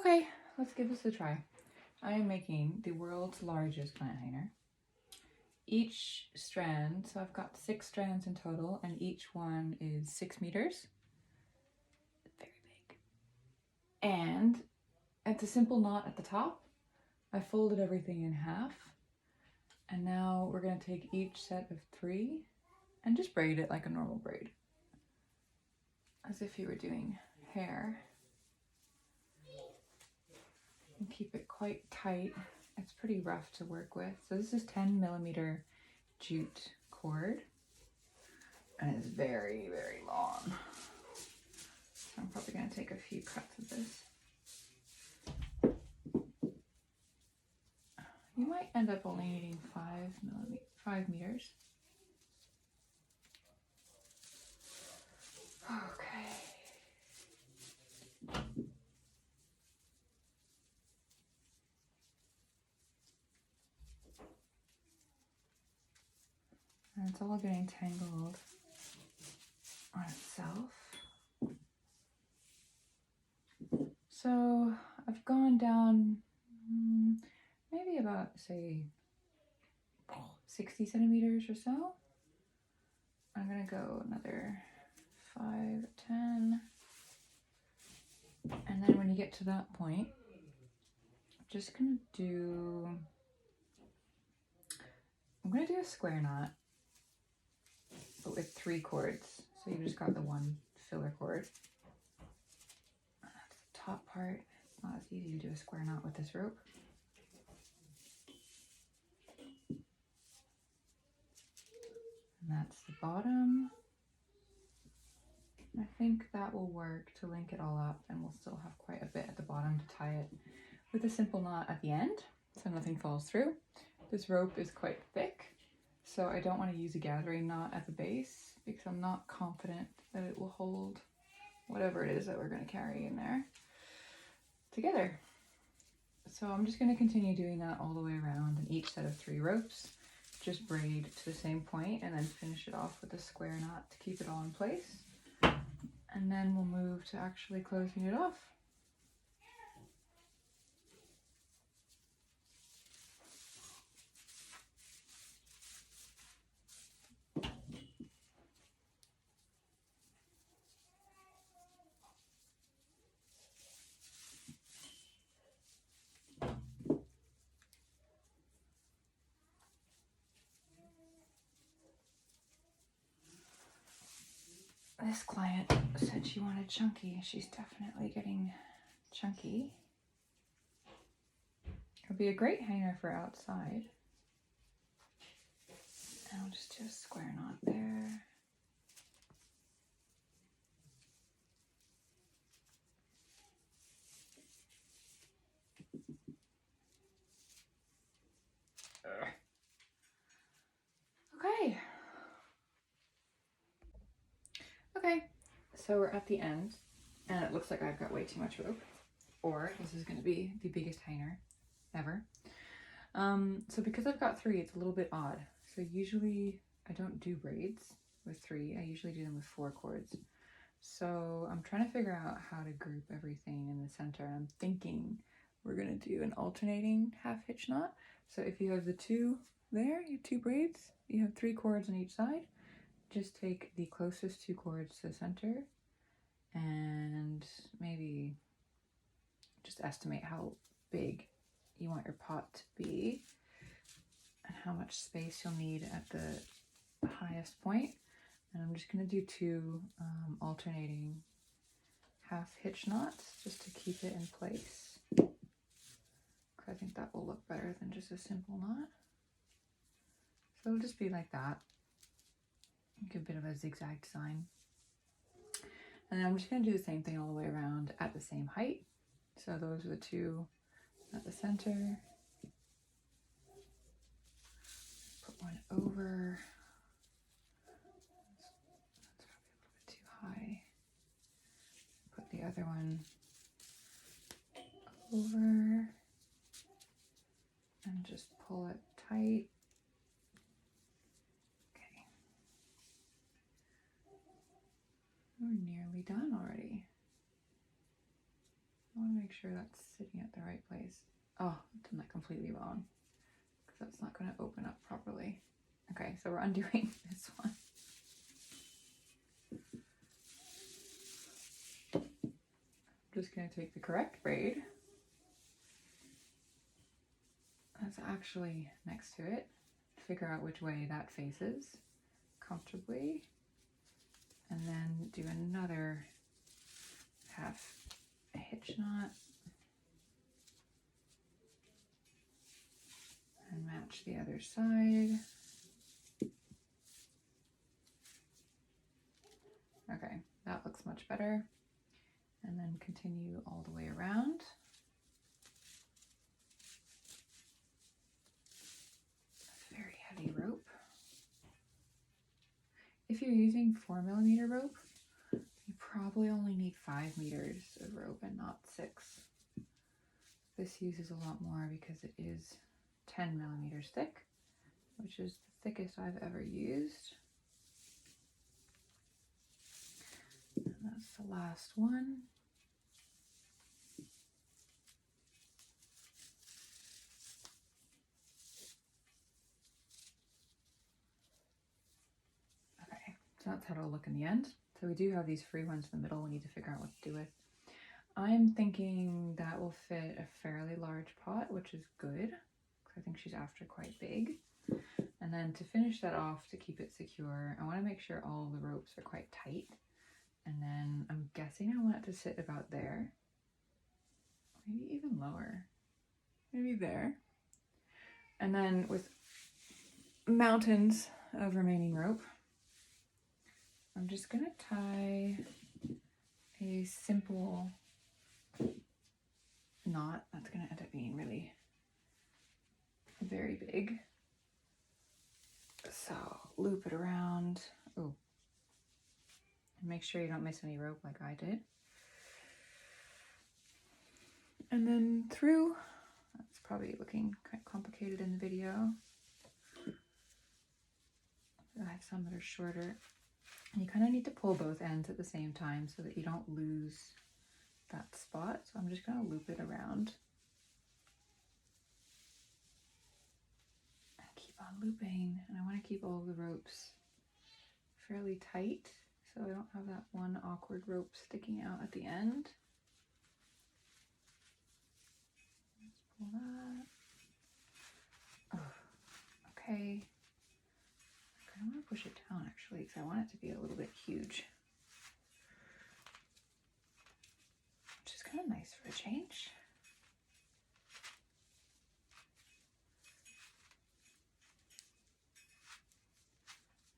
Okay, let's give this a try. I am making the world's largest plant hanger. Each strand, so I've got 6 strands in total, and each one is 6 meters. Very big. And it's a simple knot at the top. I folded everything in half. And now we're going to take each set of 3 and just braid it like a normal braid. As if you were doing hair. And keep it quite tight. It's pretty rough to work with. So this is 10mm jute cord. And it's very, very long. So I'm probably going to take a few cuts of this. You might end up only needing 5 meters. Okay. And it's all getting tangled on itself. So I've gone down maybe about, say, 60 centimeters or so. I'm gonna go another 5, 10. And then when you get to that point, I'm gonna do a square knot, but with 3 cords. So you just got the one filler cord. And that's the top part. It's not as easy to do a square knot with this rope. And that's the bottom. I think that will work to link it all up, and we'll still have quite a bit at the bottom to tie it with a simple knot at the end so nothing falls through. This rope is quite thick, so I don't want to use a gathering knot at the base because I'm not confident that it will hold whatever it is that we're going to carry in there together. So I'm just going to continue doing that all the way around, and each set of 3 ropes just braid to the same point and then finish it off with a square knot to keep it all in place. And then we'll move to actually closing it off. This client said she wanted chunky. She's definitely getting chunky. It'll be a great hanger for outside. And I'll just do a square knot there. Okay. Okay, so we're at the end, and it looks like I've got way too much rope, or this is going to be the biggest hanger ever. So because I've got 3, it's a little bit odd. So usually I don't do braids with 3. I usually do them with 4 cords. So I'm trying to figure out how to group everything in the center. I'm thinking we're going to do an alternating half hitch knot. So if you have the 2 there, you have 2 braids, you have 3 cords on each side. Just take the closest 2 cords to the center and maybe just estimate how big you want your pot to be and how much space you'll need at the highest point. And I'm just going to do 2 alternating half hitch knots just to keep it in place. I think that will look better than just a simple knot. So it'll just be like that. Give a bit of a zigzag design. And then I'm just going to do the same thing all the way around at the same height. So those are the 2 at the center. Put one over. That's probably a little bit too high. Put the other one over. And just pull it tight. We're nearly done already. I want to make sure that's sitting at the right place. Oh, I've done that completely wrong because that's not going to open up properly. Okay, so we're undoing this one. I'm just going to take the correct braid that's actually next to it, figure out which way that faces comfortably, and then do another half hitch knot and match the other side. Okay, that looks much better. And then continue all the way around. Very heavy rope. If you're using 4mm rope, you probably only need 5 meters of rope and not 6. This uses a lot more because it is 10mm thick, which is the thickest I've ever used. And that's the last one. Okay, so that's how it'll look in the end. So we do have these free ones in the middle we need to figure out what to do with. I'm thinking that will fit a fairly large pot, which is good, because I think she's after quite big. And then to finish that off, to keep it secure, I want to make sure all the ropes are quite tight. And then I'm guessing I want it to sit about there. Maybe even lower. Maybe there. And then with mountains of remaining rope, I'm just going to tie a simple knot. That's going to end up being really very big. So loop it around. Oh, and make sure you don't miss any rope like I did. And then through. That's probably looking quite complicated in the video. I have some that are shorter. And you kind of need to pull both ends at the same time so that you don't lose that spot. So I'm just going to loop it around. And keep on looping. And I want to keep all the ropes fairly tight so I don't have that one awkward rope sticking out at the end. Let's pull that. Oh, okay. I kind of want to push it down actually because I want it to be a little bit huge. Which is kind of nice for a change.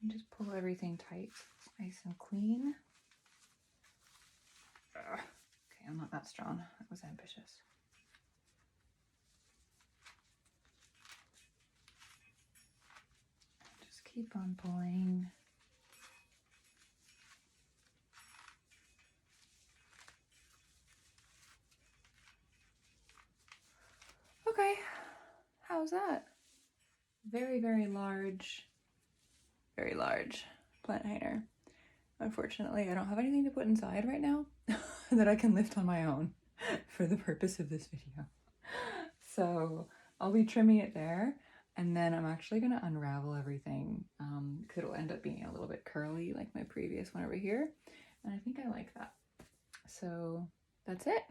And just pull everything tight so it's nice and clean. Ugh. Okay, I'm not that strong. That was ambitious. Just keep on pulling. Okay, how's that? Very, very large plant hanger. Unfortunately, I don't have anything to put inside right now that I can lift on my own for the purpose of this video. So I'll be trimming it there, and then I'm actually going to unravel everything because it'll end up being a little bit curly like my previous one over here, and I think I like that. So that's it.